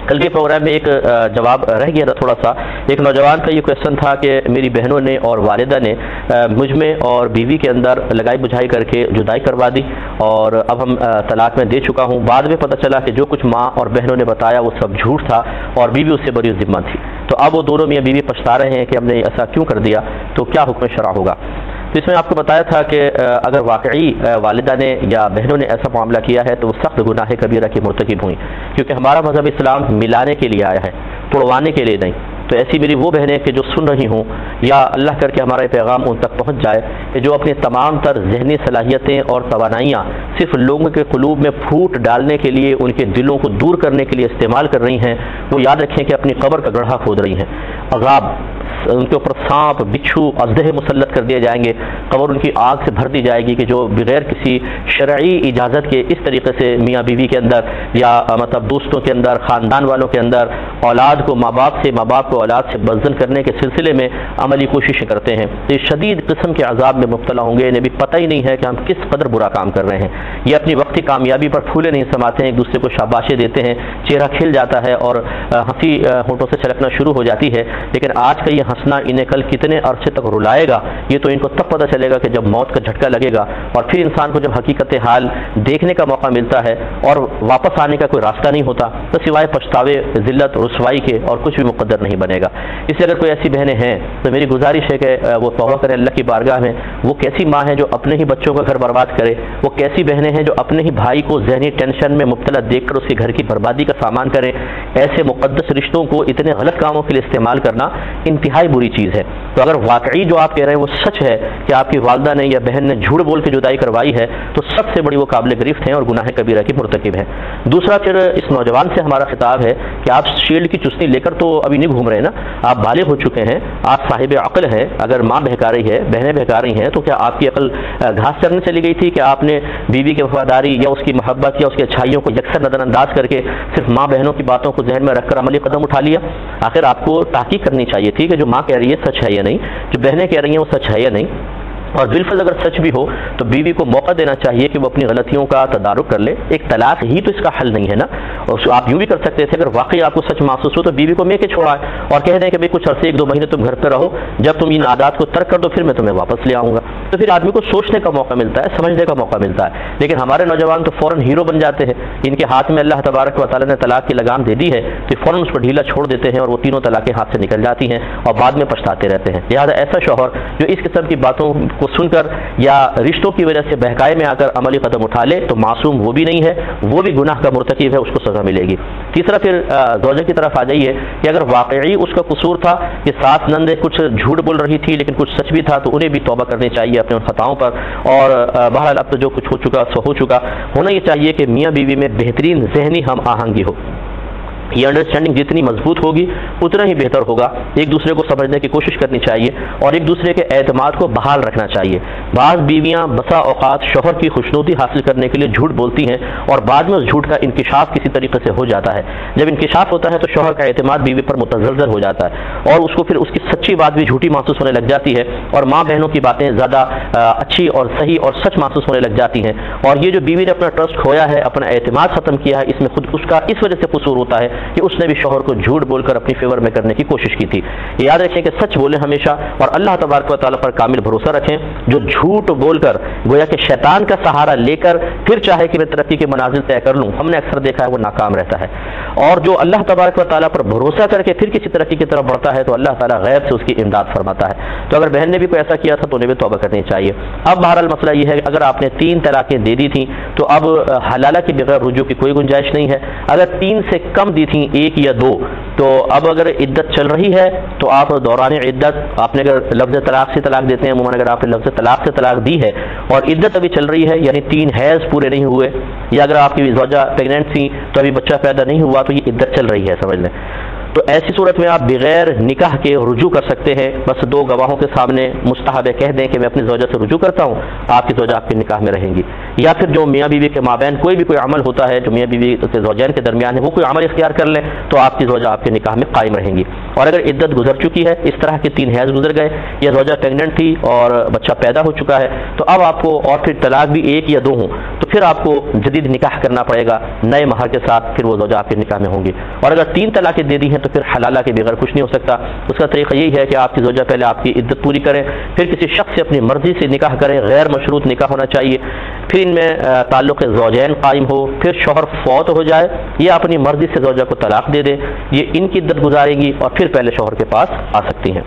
کل کے پروگرام میں ایک جواب رہ گیا تھا تھوڑا سا. ایک نوجوان کا یہ کویشچن تھا کہ میری بہنوں نے اور والدہ نے مجھ میں اور بیوی کے اندر لگائی بجھائی کر کے جدائی کروا دی اور اب ہم طلاق میں دے چکا ہوں. بعد میں پتہ چلا کہ جو کچھ ماں اور بہنوں نے بتایا وہ سب جھوٹ تھا اور بیوی اس سے بری ذمہ تھی. تو اب وہ دونوں میاں بیوی پچھتا رہے ہیں کہ ہم نے ایسا کیوں کر دیا, تو کیا حکم شرع ہوگا. تو اس میں آپ کو بتایا تھا کہ اگر واقعی والدہ نے یا بہنوں نے ایسا معاملہ کیا ہے تو وہ سخت گناہ کبیرہ کی مرتکب ہوئیں, کیونکہ ہمارا مذہب اسلام ملانے کے لیے آیا ہے, توڑوانے کے لیے نہیں. تو ایسی میری وہ بہنیں کہ جو سن رہی ہوں, یا اللہ کر کے ہمارا یہ پیغام ان تک پہنچ جائے کہ جو اپنی تمام تر ذہنی صلاحیتیں اور توانائیاں صرف لوگوں کے قلوب میں پھوٹ ڈالنے کے لیے, ان کے دلوں کو دور کرنے کے لیے استعمال کر رہی ہیں, وہ یاد رکھیں کہ اپنی قبر کا گڑھا کھود رہی ہیں. عذاب, ان کے اوپر سانپ بچھو اژدہے مسلط کر دیے جائیں گے, قبر ان کی آگ سے بھر دی جائے گی کہ جو بغیر کسی شرعی اجازت کے اس طریقے سے میاں بیوی کے اندر یا مطلب دوستوں کے اندر, خاندان والوں کے اندر اولاد کو ماں باپ سے, ماں باپ کو اولاد سے بزدل کرنے کے سلسلے میں عملی کوششیں کرتے ہیں. یہ شدید قسم کے عذاب میں مبتلا ہوں گے. انہیں بھی پتہ ہی نہیں ہے کہ ہم کس قدر برا کام کر رہے ہیں. یہ اپنی وقتی کامیابی پر پھولے نہیں سماتے ہیں, ایک دوسرے کو شاباشیں دیتے ہیں, چہرہ کھل جاتا ہے اور ہنسی ہونٹوں سے چھلکنا شروع ہو جاتی ہے. لیکن آج کا یہ ہنسنا انہیں کل کتنے عرصے تک رلائے گا, یہ تو ان کو تب پتہ چلے گا کہ جب موت کا جھٹکا لگے گا. اور پھر انسان کو جب حقیقت حال دیکھنے کا موقع ملتا ہے اور واپس آنے کا کوئی راستہ نہیں ہوتا, تو سوائے پچھتاوے, ذلت, رسوائی کے اور کچھ بھی مقدر نہیں بنے گا. اس لیے اگر کوئی ایسی بہنیں ہیں تو میری گزارش ہے کہ وہ توبہ کریں اللہ کی بارگاہ میں. وہ کیسی ماں ہے جو اپنے ہی بچوں کا گھر برباد کرے, وہ کیسی بہنیں ہیں جو اپنے ہی بھائی کو ذہنی ٹینشن میں مبتلا دیکھ کر اس کے گھر کی بربادی کا سامان کریں. ایسے مقدس رشتوں کو اتنے غلط کاموں کے لیے استعمال کرنا انتہائی بری چیز ہے. تو اگر واقعی جو آپ کہہ رہے ہیں وہ سچ ہے کہ آپ کی والدہ نے یا بہن نے جھوٹ بول کے جدائی کروائی ہے, تو سب سے بڑی وہ قابل گرفت ہیں اور گناہ کبیرہ کی مرتکب ہیں. دوسرا پھر اس نوجوان سے ہمارا خطاب ہے کہ آپ شیلڈ کی چسنی لے کر تو ابھی نہیں گھوم رہے نا, آپ بالغ ہو چکے ہیں, آپ صاحب عقل ہیں. اگر ماں بہکا رہی ہے, بہنیں بہکا رہی ہیں, تو کیا آپ کی عقل گھاس چرنے چلی گئی تھی کہ آپ نے بیوی کی وفاداری یا اس کی محبت یا اس کی اچھائیوں کو یکسر نظر انداز کر کے صرف ماں بہنوں کی باتوں کو ذہن میں رکھ کر عملی قدم اٹھا لیا؟ آخر آپ کو تحقیق کرنی چاہیے تھی کہ جو ماں کہہ رہی ہے سچ ہے یا نہیں, جو بہنیں کہہ رہی ہیں وہ سچ ہے یا نہیں. اور بالفرض اگر سچ بھی ہو تو بیوی کو موقع دینا چاہیے کہ وہ اپنی غلطیوں کا تدارک کر لے. ایک طلاق ہی تو اس کا حل نہیں ہے نا. اور آپ یوں بھی کر سکتے تھے, اگر واقعی آپ کو سچ محسوس ہو تو بیوی کو میں کے چھوڑائے اور کہہ دیں کہ بھائی کچھ عرصے 1-2 مہینے تم گھر پہ رہو, جب تم ان عادات کو ترک کر دو پھر میں تمہیں واپس لے آؤں گا. تو پھر آدمی کو سوچنے کا موقع ملتا ہے, سمجھنے کا موقع ملتا ہے. لیکن ہمارے نوجوان تو فوراً ہیرو بن جاتے ہیں. ان کے ہاتھ میں اللہ تبارک و تعالیٰ نے طلاق کی لگام دے دی ہے تو فوراً اس پر ڈھیلا چھوڑ دیتے ہیں اور وہ تینوں طلاقیں ہاتھ سے نکل جاتی ہیں اور بعد میں پچھتاتے رہتے ہیں. لہٰذا ایسا شوہر جو اس قسم کی باتوں کو سن کر یا رشتوں کی وجہ سے بہکائے میں آ کر عملی قدم اٹھا لے تو معصوم وہ بھی نہیں ہے, وہ بھی گناہ کا مرتکب ہے, اس کو سزا ملے گی. تیسرا پھر زوجہ کی طرف آ جائیے کہ اگر واقعی اس کا قصور تھا کہ ساس نند کچھ جھوٹ بول رہی تھی لیکن کچھ سچ بھی تھا, تو انہیں بھی توبہ کرنی چاہیے اپنے ان خطاؤں پر. اور بہرحال اب تو جو کچھ ہو چکا سو ہو چکا. ہونا یہ چاہیے کہ میاں بیوی میں بہترین ذہنی ہم آہنگی ہو. یہ انڈرسٹینڈنگ جتنی مضبوط ہوگی اتنا ہی بہتر ہوگا. ایک دوسرے کو سمجھنے کی کوشش کرنی چاہیے اور ایک دوسرے کے اعتماد کو بحال رکھنا چاہیے. بعض بیویاں بسا اوقات شوہر کی خوشنودی حاصل کرنے کے لیے جھوٹ بولتی ہیں اور بعد میں اس جھوٹ کا انکشاف کسی طریقے سے ہو جاتا ہے. جب انکشاف ہوتا ہے تو شوہر کا اعتماد بیوی پر متزلزل ہو جاتا ہے اور اس کو پھر اس کی سچی بات بھی جھوٹی محسوس ہونے لگ جاتی ہے اور ماں بہنوں کی باتیں زیادہ اچھی اور صحیح اور سچ محسوس ہونے لگ جاتی ہیں. اور یہ جو بیوی نے اپنا ٹرسٹ کھویا ہے, اپنا اعتماد ختم کیا ہے, اس میں خود اس کا اس وجہ سے قصور ہوتا ہے کہ اس نے بھی شوہر کو جھوٹ بول کر اپنی فیور میں کرنے کی کوشش کی تھی. یاد رکھیں کہ سچ بولیں ہمیشہ اور اللہ تبارک و تعالیٰ پر کامل بھروسہ رکھیں. جو جھوٹ بول کر گویا کہ شیطان کا سہارا لے کر پھر چاہے کہ میں ترقی کے منازل طے کر لوں, ہم نے اکثر دیکھا ہے وہ ناکام رہتا ہے. اور جو اللہ تبارک و تعالیٰ پر بھروسہ کر کے پھر کسی ترقی کی طرف بڑھتا ہے تو اللہ تعالیٰ غیب سے اس کی امداد فرماتا ہے. تو اگر بہن نے بھی کوئی ایسا کیا تھا تو انہیں بھی توبہ کرنی چاہیے. اب بہرحال مسئلہ یہ ہے کہ اگر آپ نے 3 طلاقیں دے دی تھیں تو اب حلالہ کے بغیر رجوع کی کوئی گنجائش نہیں ہے. اگر 3 سے کم دی تھیں, 1 یا 2, تو اب اگر عدت چل رہی ہے تو آپ دوران عدت, آپ نے اگر لفظ طلاق سے طلاق دیتے ہیں عموماً, اگر آپ نے لفظ طلاق سے طلاق دی ہے اور عدت ابھی چل رہی ہے یعنی 3 حیض پورے نہیں ہوئے, یا اگر آپ کی زوجہ پریگننٹ تھی تو ابھی بچہ پیدا نہیں ہوا تو یہ عدت چل رہی ہے, سمجھ لیں. تو ایسی صورت میں آپ بغیر نکاح کے رجوع کر سکتے ہیں. بس دو گواہوں کے سامنے مستحب کہہ دیں کہ میں اپنی زوجہ سے رجوع کرتا ہوں، آپ کی زوجہ آپ کے نکاح میں رہیں گی. یا پھر جو میاں بیوی کے مابین کوئی بھی کوئی عمل ہوتا ہے جو میاں بیوی کے زوجین کے درمیان ہے، وہ کوئی عمل اختیار کر لیں تو آپ کی زوجہ آپ کے نکاح میں قائم رہیں گی. اور اگر عدت گزر چکی ہے، اس طرح کے 3 حیض گزر گئے یا زوجہ پریگننٹ تھی اور بچہ پیدا ہو چکا ہے، تو اب آپ کو اور پھر طلاق بھی 1 یا 2 ہوں تو پھر آپ کو جدید نکاح کرنا پڑے گا نئے مہر کے ساتھ، پھر وہ زوجہ آپ کے نکاح میں ہوں گی. اور اگر 3 طلاقیں دے دی ہیں تو پھر حلالہ کے بغیر کچھ نہیں ہو سکتا. اس کا طریقہ یہی ہے کہ آپ کی زوجہ پہلے آپ کی عدت پوری کریں، پھر کسی شخص سے اپنی مرضی سے نکاح کریں، غیر مشروط نکاح ہونا چاہیے. پھر ان میں تعلق زوجین قائم ہو، پھر شوہر فوت ہو جائے یا اپنی مرضی سے زوجہ کو طلاق دے دے، یہ ان کی عدت گزارے گی اور پھر پہلے شوہر کے پاس آ سکتی ہیں.